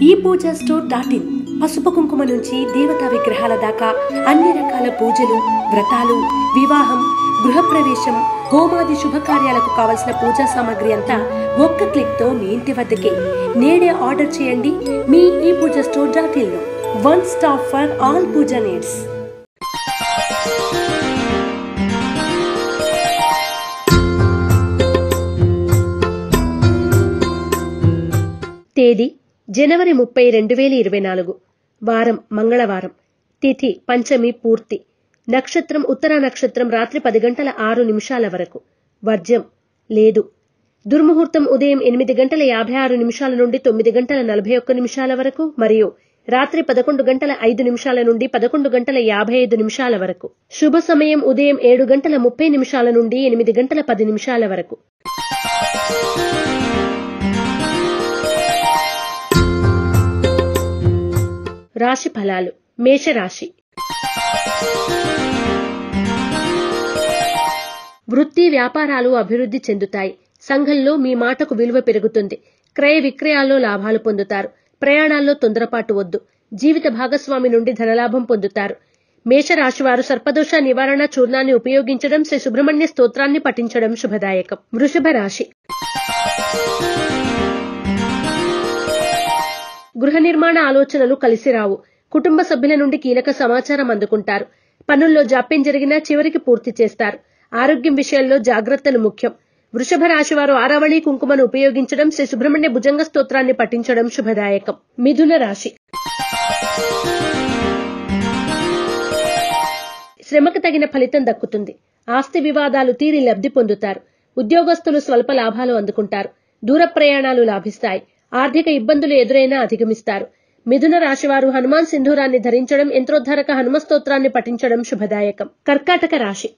ePoojaStore.in పసుపు కుంకుమ నుంచి దేవతా విగ్రహాల దాకా అన్ని రకాల పూజలు, వ్రతాలు, వివాహం, గృహప్రవేశం, హోమాది శుభకార్యాలకు కావలసిన పూజా సామాగ్రి అంతా ఒక్క క్లిక్ తో మీ ఇంటి వద్దకే. నేడే ఆర్డర్ చేయండి మీ ePoojaStore.in లో. One stop for all puja needs. తేదీ జనవరి 30, 2024. వారం మంగళవారం. తిథి పంచమి పూర్తి. నక్షత్రం ఉత్తరా నక్షత్రం రాత్రి 10:06 వరకు. వర్జ్యం లేదు. దుర్ముహూర్తం ఉదయం 8:56 నుండి 9:41 వరకు మరియు రాత్రి 11:05 నుండి 11:55 వరకు. శుభ సమయం ఉదయం 7:30 నుండి 8:10 వరకు. రాశి ఫలాలు. మేషరాశి. వృత్తి వ్యాపారాలు అభివృద్ధి చెందుతాయి. సంఘంలో మీ మాటకు విలువ పెరుగుతుంది. క్రయ విక్రయాల్లో లాభాలు పొందుతారు. ప్రయాణాల్లో తొందరపాటు వద్దు. జీవిత భాగస్వామి నుండి ధనలాభం పొందుతారు. మేషరాశివారు సర్పదోష నివారణ చూర్ణాన్ని ఉపయోగించడం, శ్రీ సుబ్రహ్మణ్య స్తోత్రాన్ని పఠించడం శుభదాయకం. వృషభ రాశి. గృహ నిర్మాణ ఆలోచనలు కలిసిరావు. కుటుంబ సభ్యుల నుండి కీలక సమాచారం అందుకుంటారు. పనుల్లో జాప్యం జరిగినా చివరికి పూర్తి చేస్తారు. ఆరోగ్యం విషయంలో జాగ్రత్తలు ముఖ్యం. వృషభ రాశివారు ఆరావళి కుంకుమను ఉపయోగించడం, శ్రీ సుబ్రహ్మణ్య భుజంగ స్తోత్రాన్ని పఠించడం శుభదాయకం. మిథున రాశి. శ్రమకు తగిన ఫలితం దక్కుతుంది. ఆస్తి వివాదాలు తీరి లబ్ధి పొందుతారు. ఉద్యోగస్తులు స్వల్ప లాభాలు అందుకుంటారు. దూర ప్రయాణాలు లాభిస్తాయి. ఆర్థిక ఇబ్బందులు ఎదురైనా అధిగమిస్తారు. మిథున రాశివారు హనుమాన్ సింధూరాన్ని ధరించడం, యంత్రోద్ధారక హనుమ స్తోత్రాన్ని పఠించడం శుభదాయకం. కర్కాటక రాశి.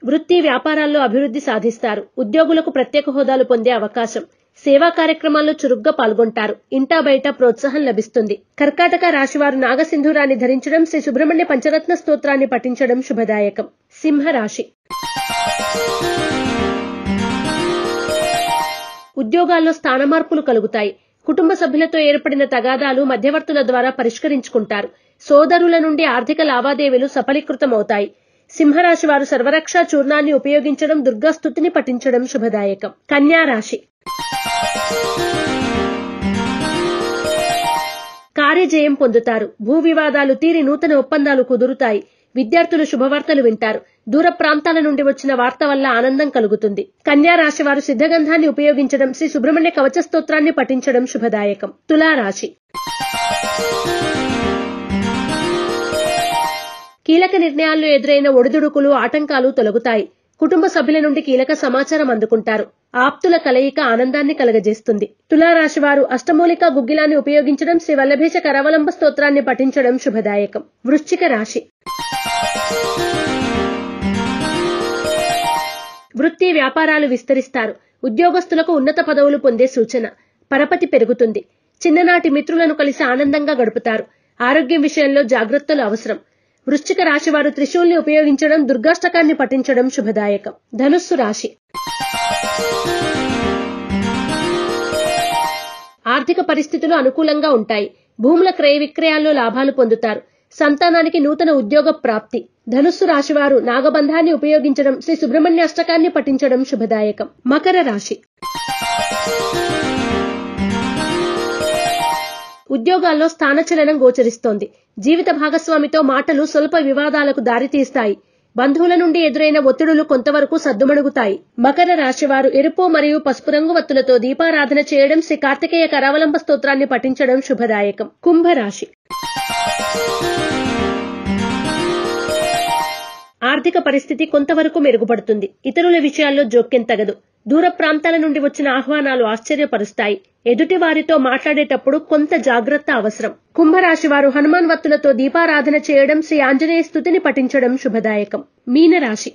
వృత్తి వ్యాపారాల్లో అభివృద్ధి సాధిస్తారు. ఉద్యోగులకు ప్రత్యేక హోదాలు పొందే అవకాశం. సేవా కార్యక్రమాల్లో చురుగ్గా పాల్గొంటారు. ఇంటా బయట ప్రోత్సాహం లభిస్తుంది. కర్కాటక రాశివారు నాగసింధూరాన్ని ధరించడం, శ్రీ సుబ్రహ్మణ్య పంచరత్న స్తోత్రాన్ని పఠించడం శుభదాయకం. సింహరాశి. ఉద్యోగాల్లో స్థాన మార్పులు కలుగుతాయి. కుటుంబ సభ్యులతో ఏర్పడిన తగాదాలు మధ్యవర్తుల ద్వారా పరిష్కరించుకుంటారు. సోదరుల నుండి ఆర్థిక లావాదేవీలు సఫలీకృతమవుతాయి. సింహరాశి వారు సర్వరక్ష చూర్ణాన్ని ఉపయోగించడం, దుర్గాస్తుతిని పఠించడం శుభదాయకం. కన్యా రాశి. కార్యజయం పొందుతారు. భూ వివాదాలు తీరి నూతన ఒప్పందాలు కుదురుతాయి. విద్యార్థులు శుభవార్తలు వింటారు. దూర ప్రాంతాల నుండి వచ్చిన వార్త వల్ల ఆనందం కలుగుతుంది. కన్యా రాశి వారు సిద్ధగంధాన్ని ఉపయోగించడం, శ్రీ సుబ్రహ్మణ్య కవచ స్తోత్రాన్ని పఠించడం శుభదాయకం. తులారాశి. కీలక నిర్ణయాల్లో ఎదురైన ఒడిదుడుకులు, ఆటంకాలు తొలగుతాయి. కుటుంబ సభ్యుల నుండి కీలక సమాచారం అందుకుంటారు. ఆప్తుల కలయిక ఆనందాన్ని కలగజేస్తుంది. తులారాశి వారు అష్టమూలికా గుగ్గిలాన్ని ఉపయోగించడం, శ్రీ వల్లభేశ కరావలంబ స్తోత్రాన్ని పఠించడం శుభదాయకం. వృశ్చిక రాశి. వృత్తి వ్యాపారాలు విస్తరిస్తారు. ఉద్యోగస్తులకు ఉన్నత పదవులు పొందే సూచన. పరపతి పెరుగుతుంది. చిన్ననాటి మిత్రులను కలిసి ఆనందంగా గడుపుతారు. ఆరోగ్యం విషయంలో జాగ్రత్తలు అవసరం. వృశ్చిక రాశి వారు త్రిశూల్ని ఉపయోగించడం, దుర్గాష్టకాన్ని పఠించడం శుభదాయకం. ధనుస్సు రాశి. ఆర్థిక పరిస్థితులు అనుకూలంగా ఉంటాయి. భూముల క్రయ విక్రయాల్లో లాభాలు పొందుతారు. సంతానానికి నూతన ఉద్యోగ ప్రాప్తి. ధనుస్సు రాశివారు నాగబంధాన్ని ఉపయోగించడం, శ్రీ సుబ్రహ్మణ్య అష్టకాన్ని పఠించడం శుభదాయకం. మకర రాశి. ఉద్యోగాల్లో స్థానచలనం గోచరిస్తోంది. జీవిత భాగస్వామితో మాటలు స్వల్ప వివాదాలకు దారితీస్తాయి. బంధువుల నుండి ఎదురైన ఒత్తిడులు కొంతవరకు సద్దుమణుగుతాయి. మకర రాశివారు ఎరుపు మరియు పసుపు రంగు వత్తులతో దీపారాధన చేయడం, శ్రీ కార్తికేయ కరావలంబ స్తోత్రాన్ని పఠించడం శుభదాయకం. కుంభరాశి. ఆర్థిక పరిస్థితి కొంతవరకు మెరుగుపడుతుంది. ఇతరుల విషయాల్లో జోక్యం తగదు. దూర ప్రాంతాల నుండి వచ్చిన ఆహ్వానాలు ఆశ్చర్యపరుస్తాయి. ఎదుటి వారితో మాట్లాడేటప్పుడు కొంత జాగ్రత్త అవసరం. కుంభరాశి వారు హనుమాన్ వత్తులతో దీపారాధన చేయడం, శ్రీ ఆంజనేయ స్తుతిని పఠించడం శుభదాయకం. మీనరాశి.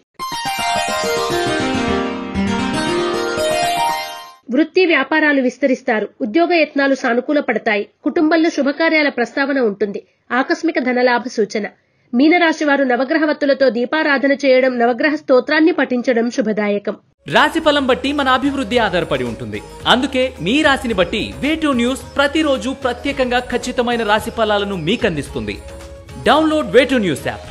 వృత్తి వ్యాపారాలు విస్తరిస్తారు. ఉద్యోగ యత్నాలు సానుకూల పడతాయి. కుటుంబంలో శుభకార్యాల ప్రస్తావన ఉంటుంది. ఆకస్మిక ధనలాభ సూచన. మీనరాశి వారు నవగ్రహ వత్తులతో దీపారాధన చేయడం, నవగ్రహ స్తోత్రాన్ని పఠించడం శుభదాయకం. రాశి ఫలం బట్టి మన అభివృద్ధి ఆధారపడి ఉంటుంది. అందుకే మీ రాశిని బట్టి వే2 న్యూస్ ప్రతిరోజు ప్రత్యేకంగా ఖచ్చితమైన రాశి ఫలాలను మీకు అందిస్తుంది. Download Way2News app.